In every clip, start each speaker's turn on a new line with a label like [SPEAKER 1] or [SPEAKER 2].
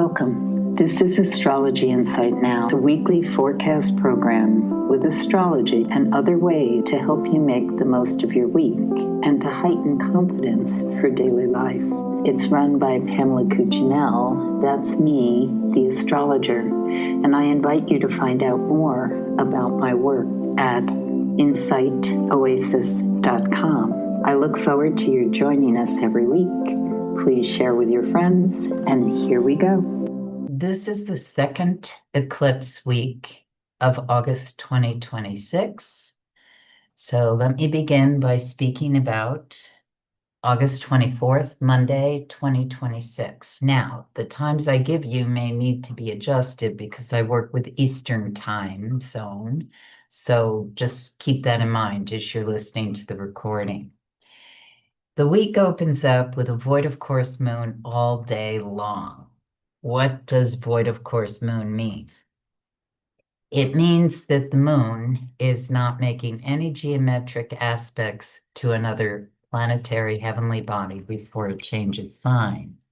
[SPEAKER 1] Welcome. This is Astrology Insight Now, a weekly forecast program with astrology and other ways to help you make the most of your week and to heighten confidence for daily life. It's run by Pamela Cuccinell, that's me, the astrologer, and I invite you to find out more about my work at insightoasis.com. I look forward to your joining us every week. Please share with your friends, and here we go. This is the second eclipse week of August 2026. So let me begin by speaking about August 24th, Monday, 2026. Now, the times I give you may need to be adjusted because I work with Eastern time zone. So just keep that in mind as you're listening to the recording. The week opens up with a void of course moon all day long. What does void of course moon mean? It means that the moon is not making any geometric aspects to another planetary heavenly body before it changes signs.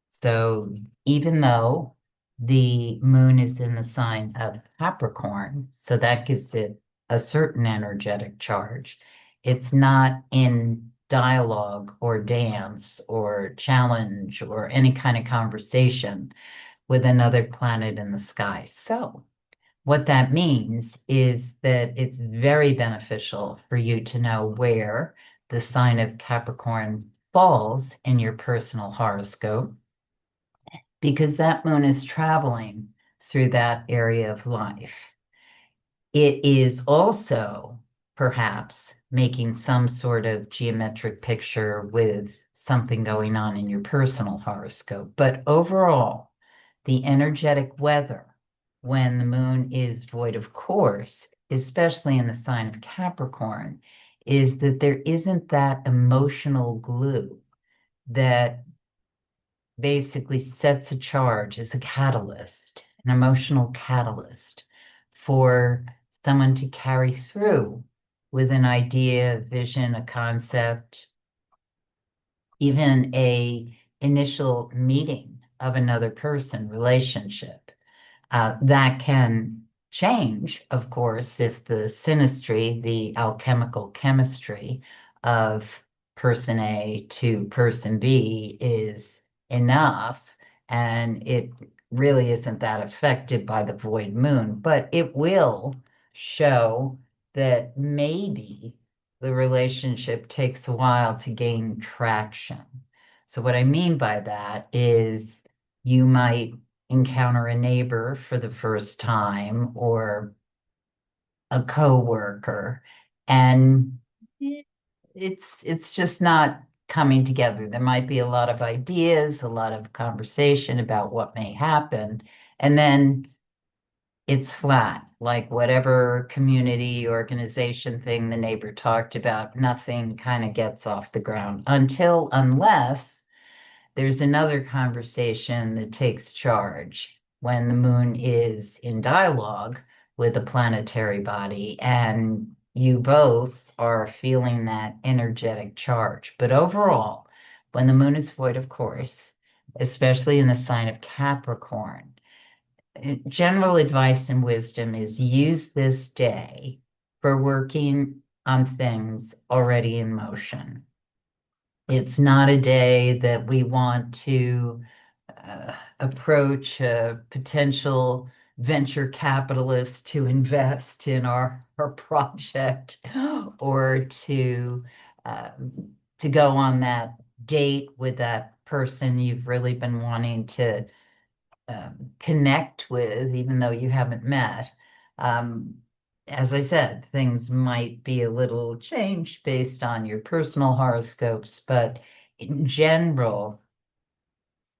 [SPEAKER 1] So even though the moon is in the sign of Capricorn, so that gives it a certain energetic charge, it's not in dialogue or dance or challenge or any kind of conversation with another planet in the sky. So what that means is that it's very beneficial for you to know where the sign of Capricorn falls in your personal horoscope, because that moon is traveling through that area of life. It is also perhaps making some sort of geometric picture with something going on in your personal horoscope. But overall, the energetic weather when the moon is void of course, especially in the sign of Capricorn, is that there isn't that emotional glue that basically sets a charge as a catalyst, an emotional catalyst for someone to carry through with an idea, a vision, a concept, even a initial meeting of another person, relationship. That can change, of course, if the synastry, the alchemical chemistry of person A to person B is enough, and it really isn't that affected by the void moon, but it will show that maybe the relationship takes a while to gain traction. So what I mean by that is you might encounter a neighbor for the first time or a coworker, and it's just not coming together. There might be a lot of ideas, a lot of conversation about what may happen, and then it's flat, like whatever community organization thing the neighbor talked about, nothing kind of gets off the ground unless there's another conversation that takes charge when the moon is in dialogue with a planetary body and you both are feeling that energetic charge. But overall, when the moon is void of course, especially in the sign of Capricorn, general advice and wisdom is use this day for working on things already in motion. It's not a day that we want to approach a potential venture capitalist to invest in our project or to go on that date with that person you've really been wanting to connect with, even though you haven't met. As I said, things might be a little changed based on your personal horoscopes, but in general,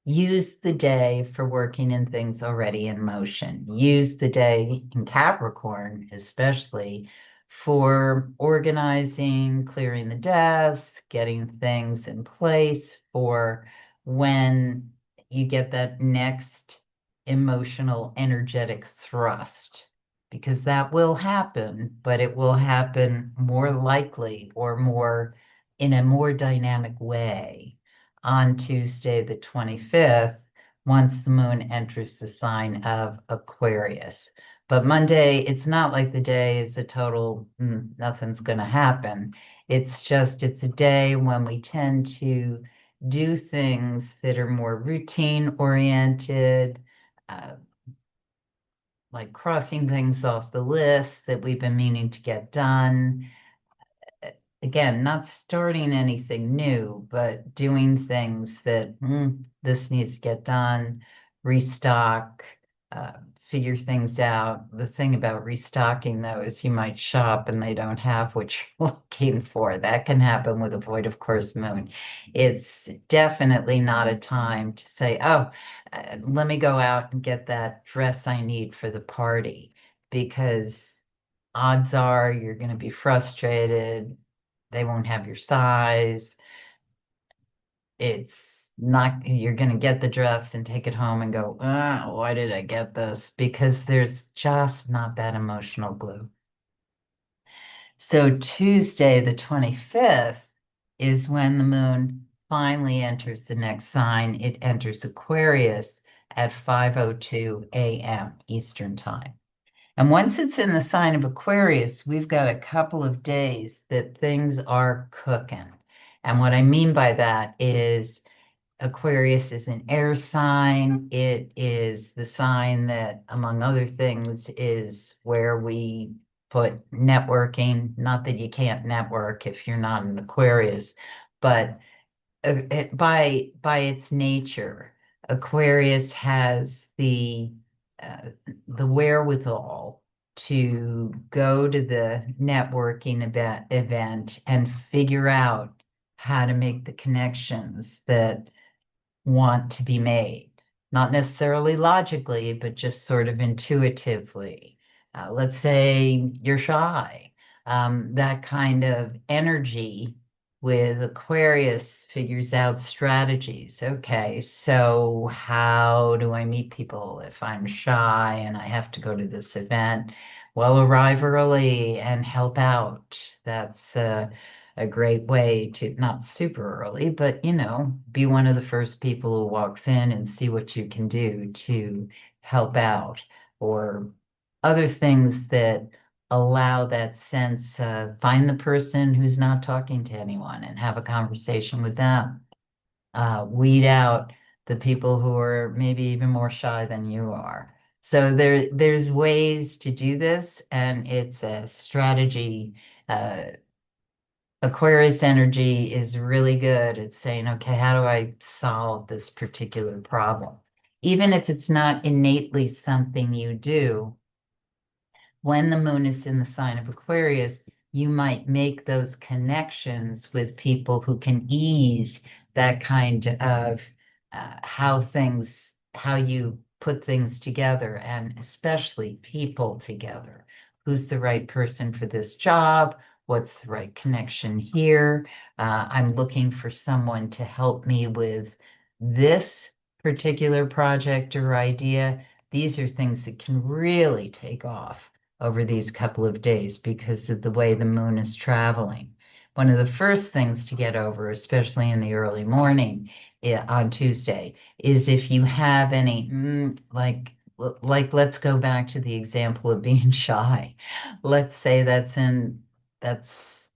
[SPEAKER 1] use the day for working in things already in motion. Use the day in Capricorn, especially, for organizing, clearing the desk, getting things in place for when you get that next emotional, energetic thrust, because that will happen, but it will happen more likely or more in a more dynamic way on Tuesday, the 25th, once the moon enters the sign of Aquarius. But Monday, it's not like the day is a total, nothing's going to happen. It's just, it's a day when we tend to do things that are more routine oriented, uh, like crossing things off the list that we've been meaning to get done. Again, not starting anything new, but doing things that this needs to get done, restock, uh, figure things out. The thing about restocking, though, is you might shop and they don't have what you're looking for. That can happen with a void of course moon. It's definitely not a time to say, oh, let me go out and get that dress I need for the party, because odds are you're going to be frustrated. They won't have your size. It's not, you're going to get the dress and take it home and go, why did I get this? Because there's just not that emotional glue. So Tuesday, the 25th, is when the moon finally enters the next sign. It enters Aquarius at 5:02 a.m. Eastern Time. And once it's in the sign of Aquarius, we've got a couple of days that things are cooking. And what I mean by that is Aquarius is an air sign. It is the sign that, among other things, is where we put networking. Not that you can't network if you're not an Aquarius, but by its nature, Aquarius has the wherewithal to go to the networking event and figure out how to make the connections that want to be made, not necessarily logically, but just sort of intuitively. Let's say you're shy. That kind of energy with Aquarius figures out strategies. Okay, so how do I meet people if I'm shy and I have to go to this event? Well, arrive early and help out. That's a great way to, not super early, but be one of the first people who walks in and see what you can do to help out, or other things that allow that sense of find the person who's not talking to anyone and have a conversation with them. Weed out the people who are maybe even more shy than you are. So there's ways to do this, and it's a strategy. Aquarius energy is really good at saying, okay, how do I solve this particular problem? Even if it's not innately something you do, when the moon is in the sign of Aquarius, you might make those connections with people who can ease that kind of how you put things together, and especially people together. Who's the right person for this job? What's the right connection here? I'm looking for someone to help me with this particular project or idea. These are things that can really take off over these couple of days because of the way the moon is traveling. One of the first things to get over, especially in the early morning on Tuesday, is if you have any, like let's go back to the example of being shy. Let's say that's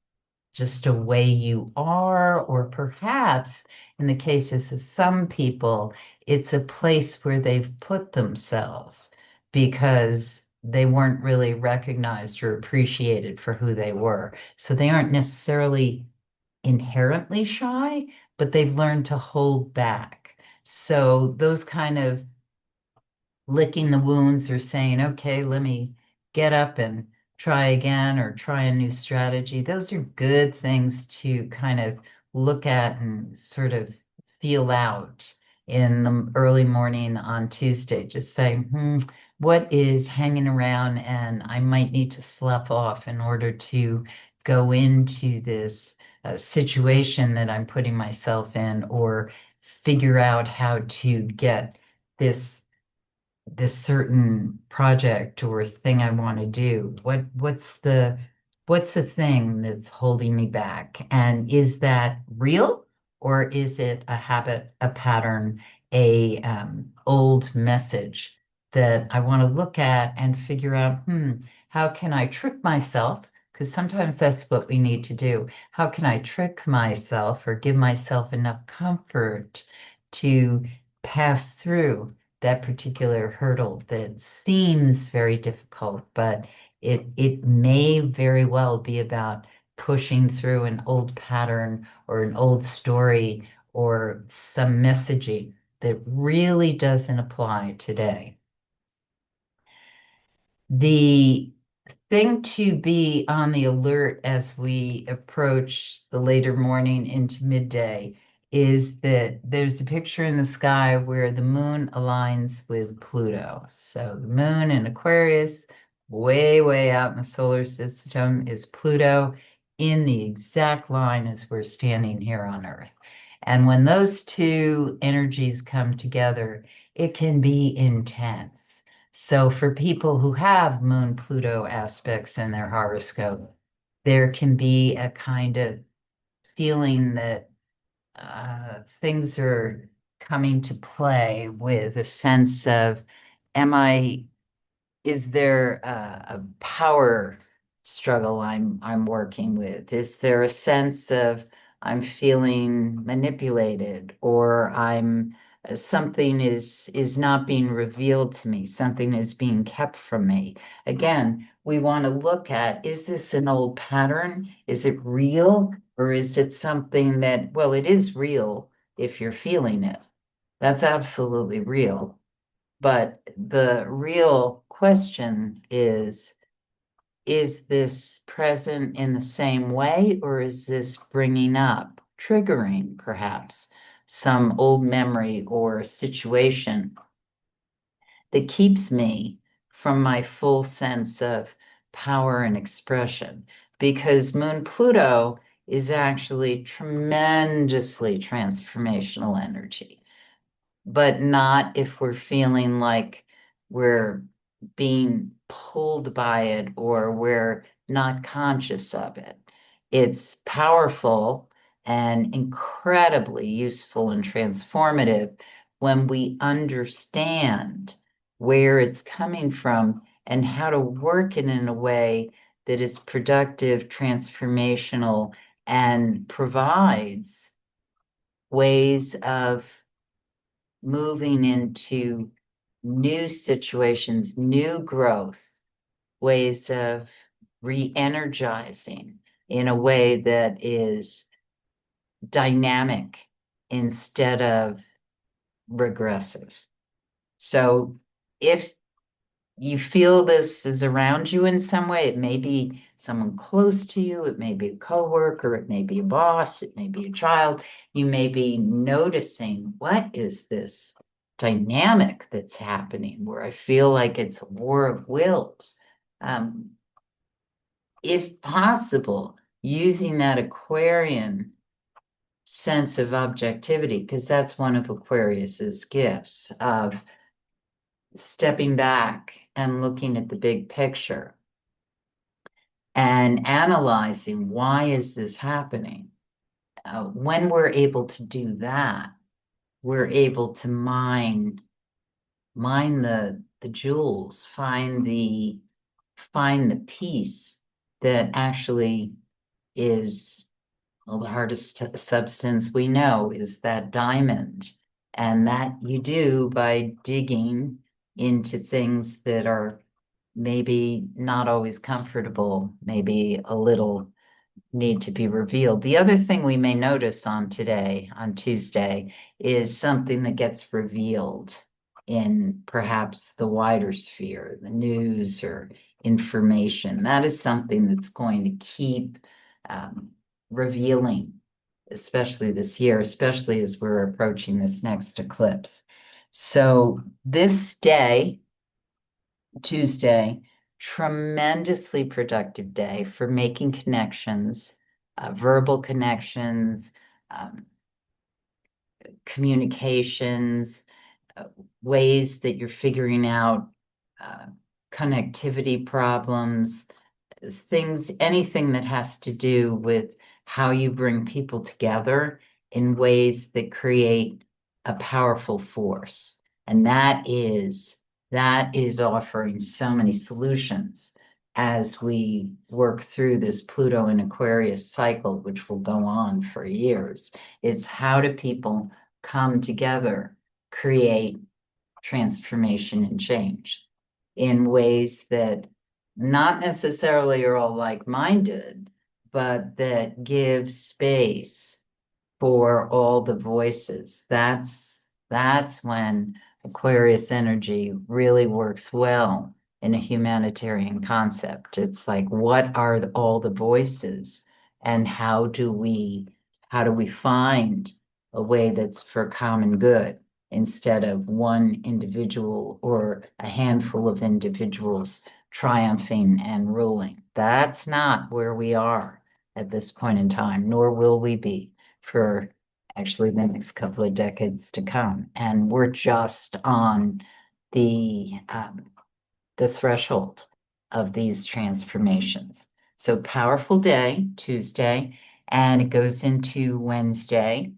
[SPEAKER 1] just a way you are, or perhaps in the cases of some people, it's a place where they've put themselves because they weren't really recognized or appreciated for who they were. So they aren't necessarily inherently shy, but they've learned to hold back. So those kind of licking the wounds or saying, okay, let me get up and try again or try a new strategy. Those are good things to kind of look at and sort of feel out in the early morning on Tuesday. Just say, what is hanging around and I might need to slough off in order to go into this situation that I'm putting myself in, or figure out how to get this certain project or thing I want to do? What's the thing that's holding me back? And is that real, or is it a habit, a pattern? a old message that I want to look at and figure out, how can I trick myself? Because sometimes that's what we need to do. How can I trick myself or give myself enough comfort to pass through that particular hurdle that seems very difficult, but it may very well be about pushing through an old pattern or an old story or some messaging that really doesn't apply today. The thing to be on the alert as we approach the later morning into midday is that there's a picture in the sky where the moon aligns with Pluto. So the moon in Aquarius, way, way out in the solar system, is Pluto in the exact line as we're standing here on Earth. And when those two energies come together, it can be intense. So for people who have Moon Pluto aspects in their horoscope, there can be a kind of feeling that things are coming to play with a sense of, am I is there a power struggle I'm working with? Is there a sense of I'm feeling manipulated or I'm something is not being revealed to me, something is being kept from me. Again, we want to look at, is this an old pattern? Is it real? Or is it something that, well, it is real if you're feeling it. That's absolutely real. But the real question is this present in the same way, or is this bringing up, triggering perhaps some old memory or situation that keeps me from my full sense of power and expression? Because Moon Pluto is actually tremendously transformational energy, but not if we're feeling like we're being pulled by it or we're not conscious of it. It's powerful and incredibly useful and transformative when we understand where it's coming from and how to work it in a way that is productive, transformational, and provides ways of moving into new situations, new growth, ways of re-energizing in a way that is dynamic instead of regressive. So if you feel this is around you in some way, it may be someone close to you, it may be a coworker, it may be a boss, it may be a child. You may be noticing, what is this dynamic that's happening where I feel like it's a war of wills? If possible, using that Aquarian sense of objectivity, because that's one of Aquarius's gifts of stepping back and looking at the big picture and analyzing, why is this happening? When we're able to do that, we're able to mine the jewels, find the piece that actually is, well, the hardest substance we know is that diamond. And that you do by digging into things that are maybe not always comfortable, maybe a little need to be revealed. The other thing we may notice on Tuesday, is something that gets revealed in perhaps the wider sphere, the news or information. That is something that's going to keep revealing, especially this year, especially as we're approaching this next eclipse. So this day, Tuesday, tremendously productive day for making connections, verbal connections, um, communications, ways that you're figuring out uh, connectivity problems, things, anything that has to do with how you bring people together in ways that create a powerful force. And that is offering so many solutions as we work through this Pluto and Aquarius cycle, which will go on for years. It's how do people come together, create transformation and change in ways that not necessarily are all like-minded, but that give space for all the voices. That's when Aquarius energy really works well in a humanitarian concept. It's like, what are all the voices, and how do we find a way that's for common good instead of one individual or a handful of individuals triumphing and ruling. That's not where we are at this point in time, nor will we be for actually the next couple of decades to come. And we're just on the threshold of these transformations. So powerful day, Tuesday, and it goes into Wednesday.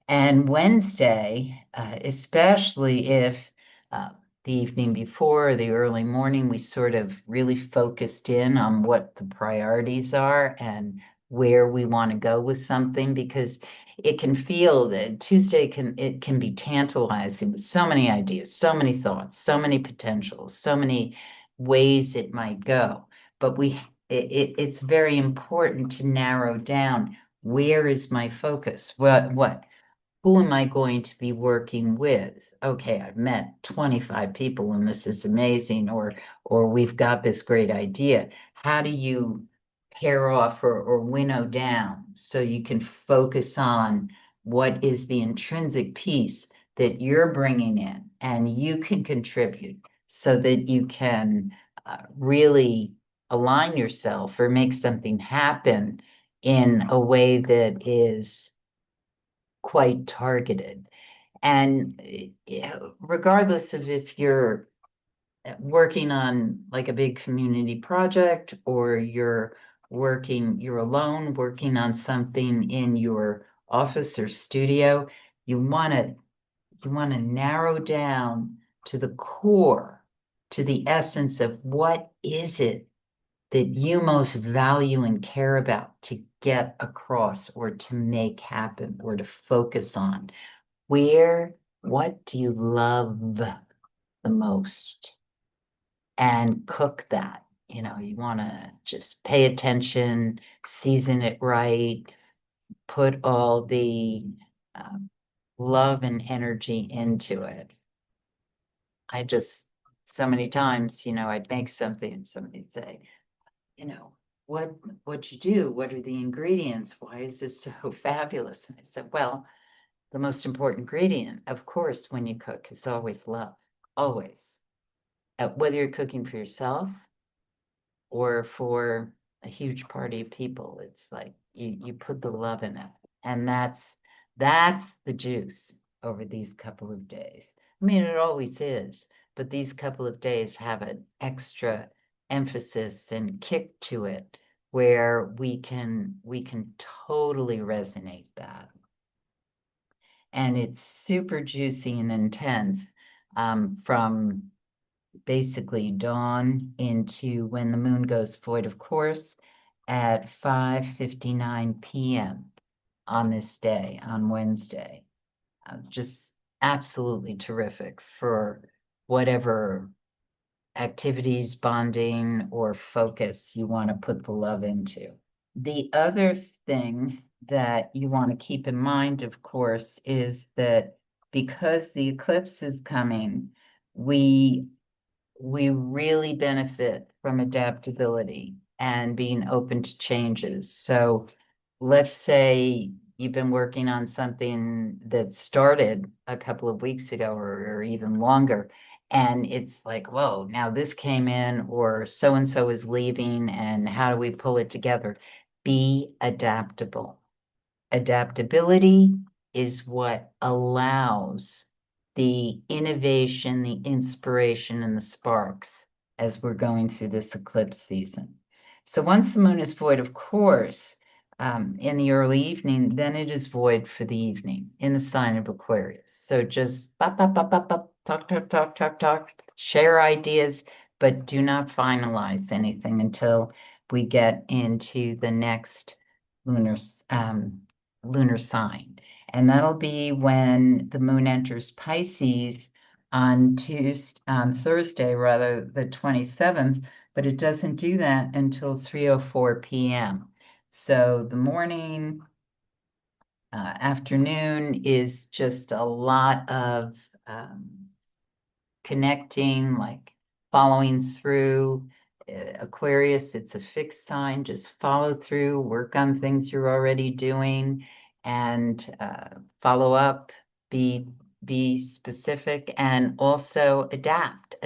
[SPEAKER 1] And Wednesday, especially if uh, the evening before or the early morning, we sort of really focused in on what the priorities are and where we want to go with something, because it can feel that Tuesday can be tantalizing with so many ideas, so many thoughts, so many potentials, so many ways it might go. But it's very important to narrow down, where is my focus? What who am I going to be working with? Okay, I've met 25 people and this is amazing, or we've got this great idea. How do you pair off or winnow down so you can focus on what is the intrinsic piece that you're bringing in and you can contribute so that you can really align yourself or make something happen in a way that is quite targeted. And regardless of if you're working on like a big community project, or you're alone working on something in your office or studio, you want to narrow down to the core, to the essence of what is it that you most value and care about to get across or to make happen or to focus on. What do you love the most? And cook that. You want to just pay attention, season it right, put all the um, love and energy into it. I just, so many times, I'd make something and somebody'd say, you know, what what'd you do? What are the ingredients? Why is this so fabulous? And I said, well, the most important ingredient, of course, when you cook is always love, always. Whether you're cooking for yourself or for a huge party of people, it's like you put the love in it. And that's the juice over these couple of days. I mean, it always is, but these couple of days have an extra emphasis and kick to it where we can totally resonate that. And it's super juicy and intense from basically dawn into when the moon goes void of course at 5:59 p.m. on this day, on Wednesday. Just absolutely terrific for whatever activities, bonding, or focus you want to put the love into. The other thing that you want to keep in mind, of course, is that because the eclipse is coming, we we really benefit from adaptability and being open to changes. So let's say you've been working on something that started a couple of weeks ago, or even longer, and it's like, whoa, now this came in, or so and so is leaving, and how do we pull it together? Be adaptable. Adaptability is what allows the innovation, the inspiration, and the sparks as we're going through this eclipse season. So once the moon is void, of course, in the early evening, then it is void for the evening in the sign of Aquarius. So just bop, bop, bop, bop, bop, talk, talk, talk, talk, talk, share ideas, but do not finalize anything until we get into the next lunar lunar sign. And that'll be when the moon enters Pisces on Thursday, rather, the 27th, but it doesn't do that until 3:04 p.m. So the morning, afternoon is just a lot of connecting, like following through. Aquarius, it's a fixed sign, just follow through, work on things you're already doing, and follow up, be specific, and also adapt.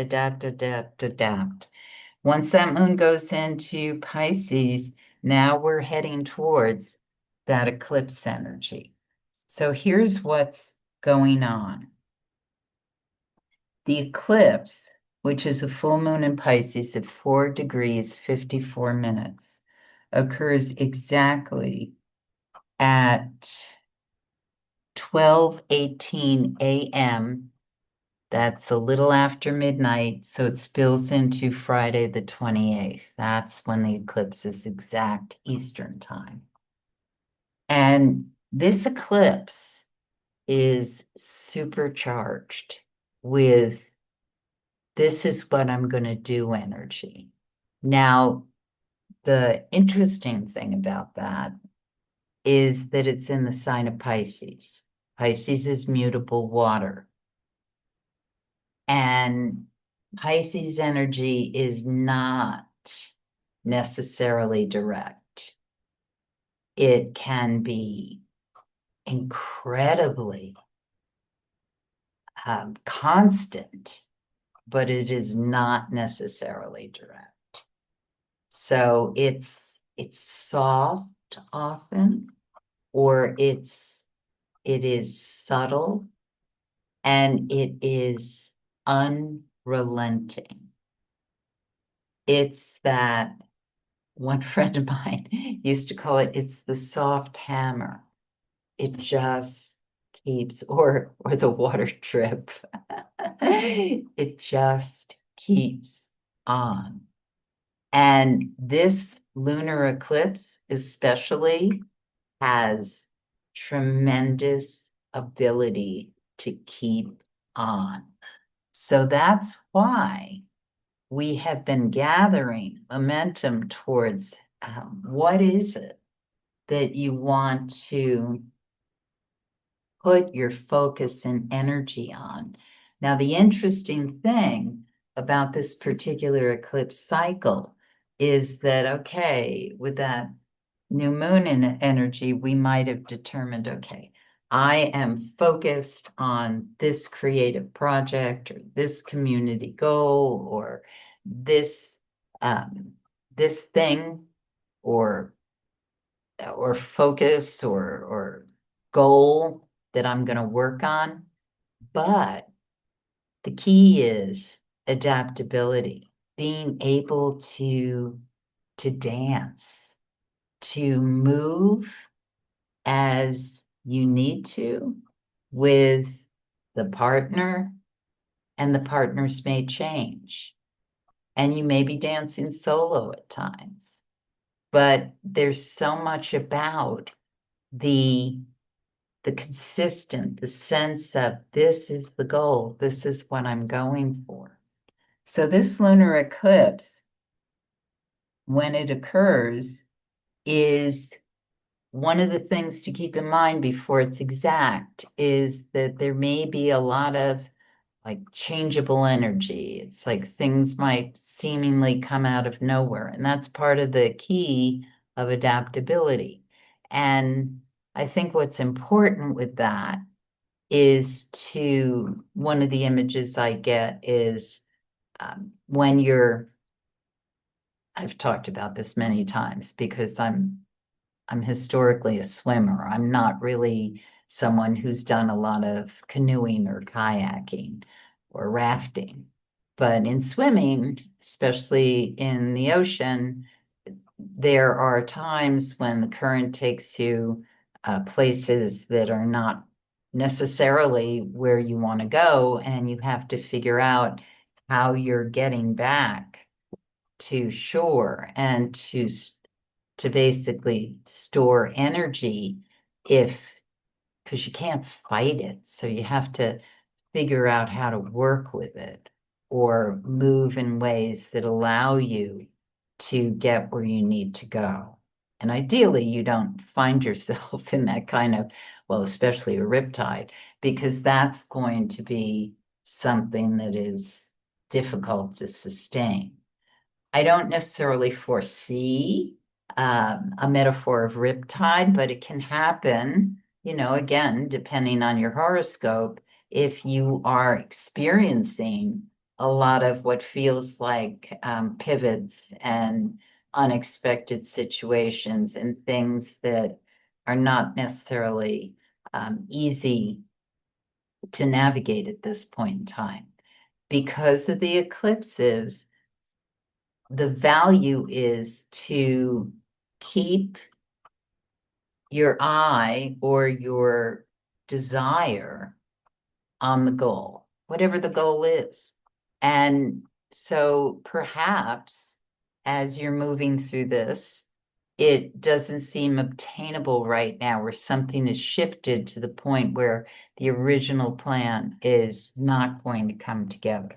[SPEAKER 1] Once that moon goes into Pisces, now we're heading towards that eclipse energy. So here's what's going on. The eclipse, which is a full moon in Pisces at 4 degrees 54 minutes, occurs exactly at 12:18 a.m. That's a little after midnight, so it spills into Friday the 28th. That's when the eclipse is exact Eastern time. And this eclipse is supercharged with this is what I'm going to do energy. Now, the interesting thing about that is that it's in the sign of Pisces. Pisces is mutable water. And Pisces energy is not necessarily direct. It can be incredibly constant, but it is not necessarily direct. So it's soft often, or it is subtle, and it is unrelenting. It's that one friend of mine used to call it's the soft hammer. It just keeps, or the water drip. It just keeps on. And this lunar eclipse especially has tremendous ability to keep on. So that's why we have been gathering momentum towards what is it that you want to put your focus and energy on. Now, the interesting thing about this particular eclipse cycle is that, okay, with that new moon in energy, we might have determined, okay, I am focused on this creative project or this community goal or this this thing or focus or goal that I'm going to work on. But the key is adaptability, being able to dance, to move as you need to with the partner, and the partners may change. And you may be dancing solo at times. But there's so much about the consistent, the sense of this is the goal, this is what I'm going for. So this lunar eclipse, when it occurs, is one of the things to keep in mind before it's exact is that there may be a lot of like changeable energy. It's like things might seemingly come out of nowhere. And that's part of the key of adaptability. And I think what's important with that is one of the images I get is when I've talked about this many times because I'm historically a swimmer. I'm not really someone who's done a lot of canoeing or kayaking or rafting. But in swimming, especially in the ocean, there are times when the current takes you places that are not necessarily where you want to go, and you have to figure out how you're getting back to shore and to basically store energy if because you can't fight it. So you have to figure out how to work with it or move in ways that allow you to get where you need to go. And ideally, you don't find yourself in that kind of, well, especially a riptide, because that's going to be something that is difficult to sustain. I don't necessarily foresee a metaphor of riptide, but it can happen, again, depending on your horoscope, if you are experiencing a lot of what feels like pivots and unexpected situations and things that are not necessarily easy to navigate at this point in time. Because of the eclipses, the value is to keep your eye or your desire on the goal, whatever the goal is. And so perhaps as you're moving through this, it doesn't seem obtainable right now, or something is shifted to the point where the original plan is not going to come together.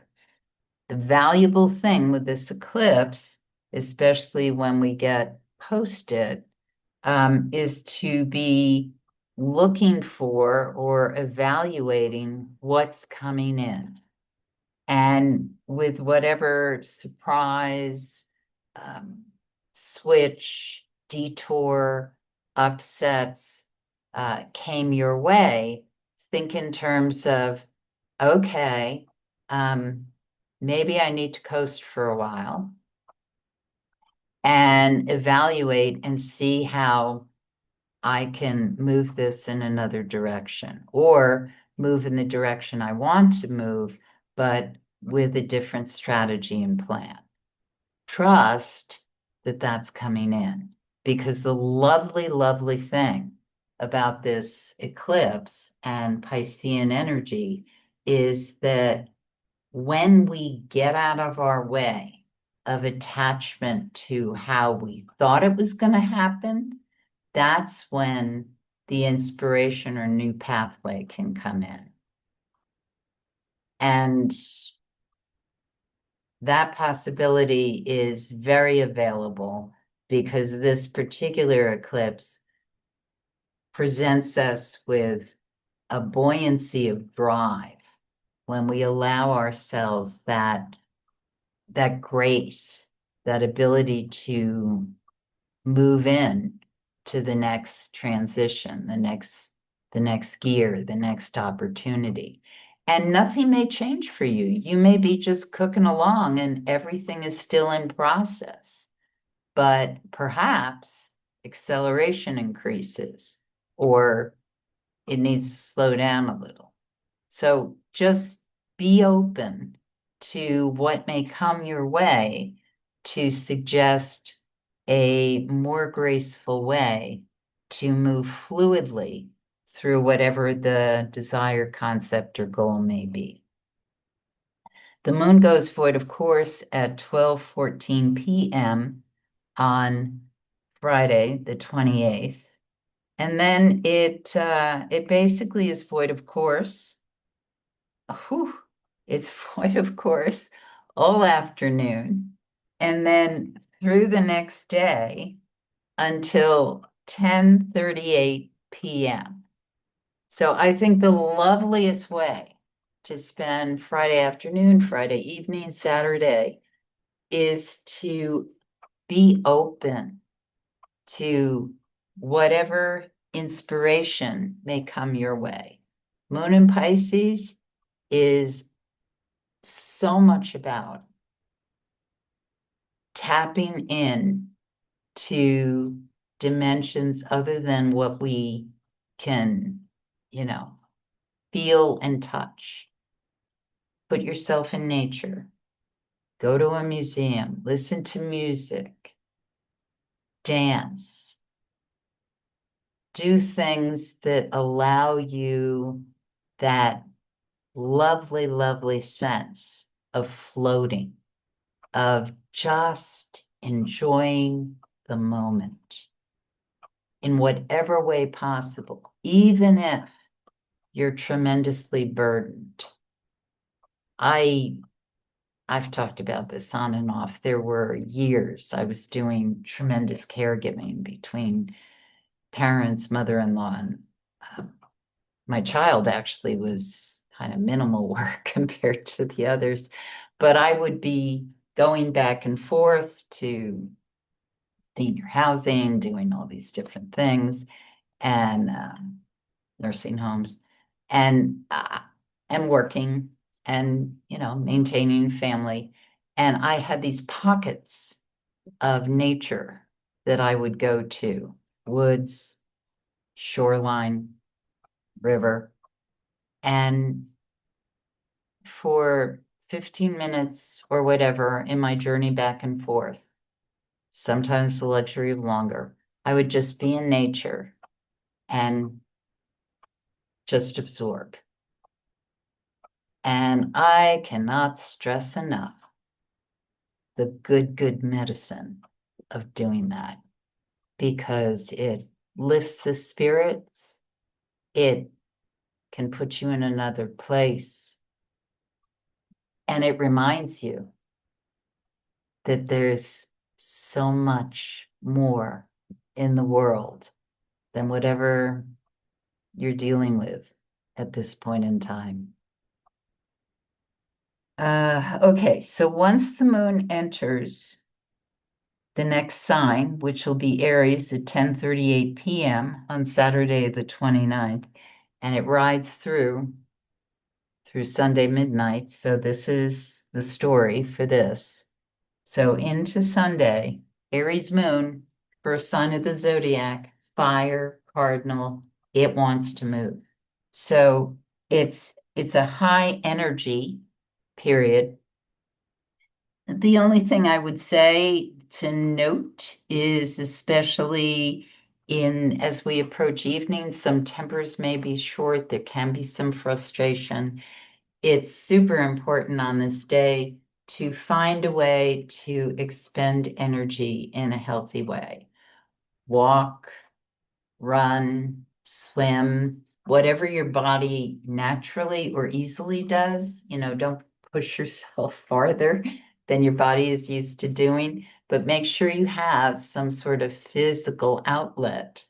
[SPEAKER 1] The valuable thing with this eclipse, especially when we get post-it, is to be looking for or evaluating what's coming in. And with whatever surprise, switch, detour, upsets came your way, think in terms of, okay, maybe I need to coast for a while and evaluate and see how I can move this in another direction or move in the direction I want to move, but with a different strategy and plan. Trust that that's coming in, because the lovely, lovely thing about this eclipse and Piscean energy is that when we get out of our way of attachment to how we thought it was going to happen, that's when the inspiration or new pathway can come in. And that possibility is very available because this particular eclipse presents us with a buoyancy of drive when we allow ourselves that grace, that ability to move in to the next transition, the next gear, the next opportunity. And nothing may change for you. You may be just cooking along and everything is still in process, but perhaps acceleration increases or it needs to slow down a little. So just be open to what may come your way to suggest a more graceful way to move fluidly through whatever the desired concept or goal may be. The moon goes void, of course, at 12:14 p.m. on Friday, the 28th. And then it basically is void, of course. Whew, it's void, of course, all afternoon. And then through the next day until 10:38 p.m. So I think the loveliest way to spend Friday afternoon, Friday evening, Saturday is to be open to whatever inspiration may come your way. Moon in Pisces is so much about tapping in to dimensions other than what we can, feel and touch. Put yourself in nature. Go to a museum. Listen to music. dance, do things that allow you that lovely, lovely sense of floating, of just enjoying the moment in whatever way possible, even if you're tremendously burdened. I've talked about this on and off. There were years I was doing tremendous caregiving between parents, mother-in-law, and my child actually was kind of minimal work compared to the others. But I would be going back and forth to senior housing, doing all these different things, and nursing homes, and working, and maintaining family. And I had these pockets of nature that I would go to: woods, shoreline, river. And for 15 minutes or whatever in my journey back and forth, sometimes the luxury of longer, I would just be in nature and just absorb. And I cannot stress enough the good medicine of doing that, because it lifts the spirits. It can put you in another place. And it reminds you that there's so much more in the world than whatever you're dealing with at this point in time. Okay, so once the moon enters the next sign, which will be Aries at 10:38 p.m. on Saturday the 29th, and it rides through Sunday midnight. So this is the story for this. So into Sunday, Aries moon, first sign of the zodiac, fire, cardinal, it wants to move. So it's a high energy period. The only thing I would say to note is, especially as we approach evening, some tempers may be short. There can be some frustration. It's super important on this day to find a way to expend energy in a healthy way. Walk, run, swim, whatever your body naturally or easily does. Don't push yourself farther than your body is used to doing, but make sure you have some sort of physical outlet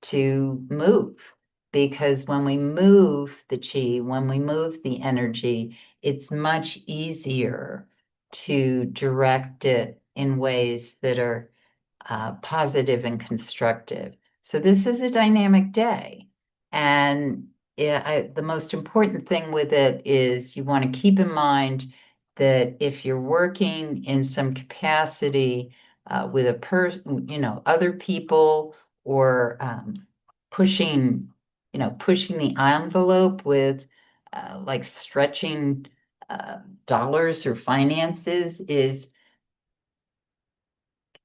[SPEAKER 1] to move. Because when we move the chi, when we move the energy, it's much easier to direct it in ways that are positive and constructive. So this is a dynamic day. And the most important thing with it is you want to keep in mind that if you're working in some capacity with a person, other people, or pushing the envelope with like stretching dollars or finances, is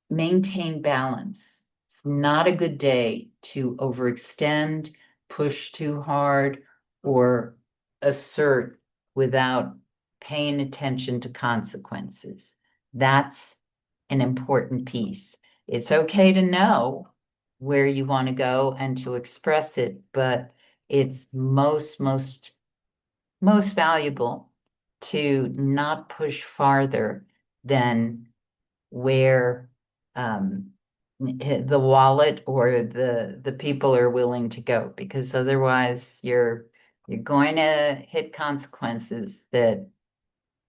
[SPEAKER 1] maintain balance. It's not a good day to overextend, push too hard, or assert without paying attention to consequences. That's an important piece. It's okay to know where you want to go and to express it, but it's most valuable to not push farther than where the wallet or the people are willing to go, because otherwise you're going to hit consequences that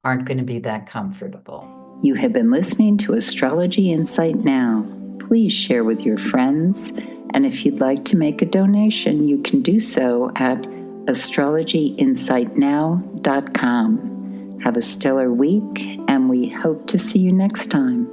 [SPEAKER 1] aren't going to be that comfortable. You have been listening to Astrology Insight Now. Please share with your friends, and if you'd like to make a donation, you can do so at astrologyinsightnow.com. Have a stellar week, and we hope to see you next time.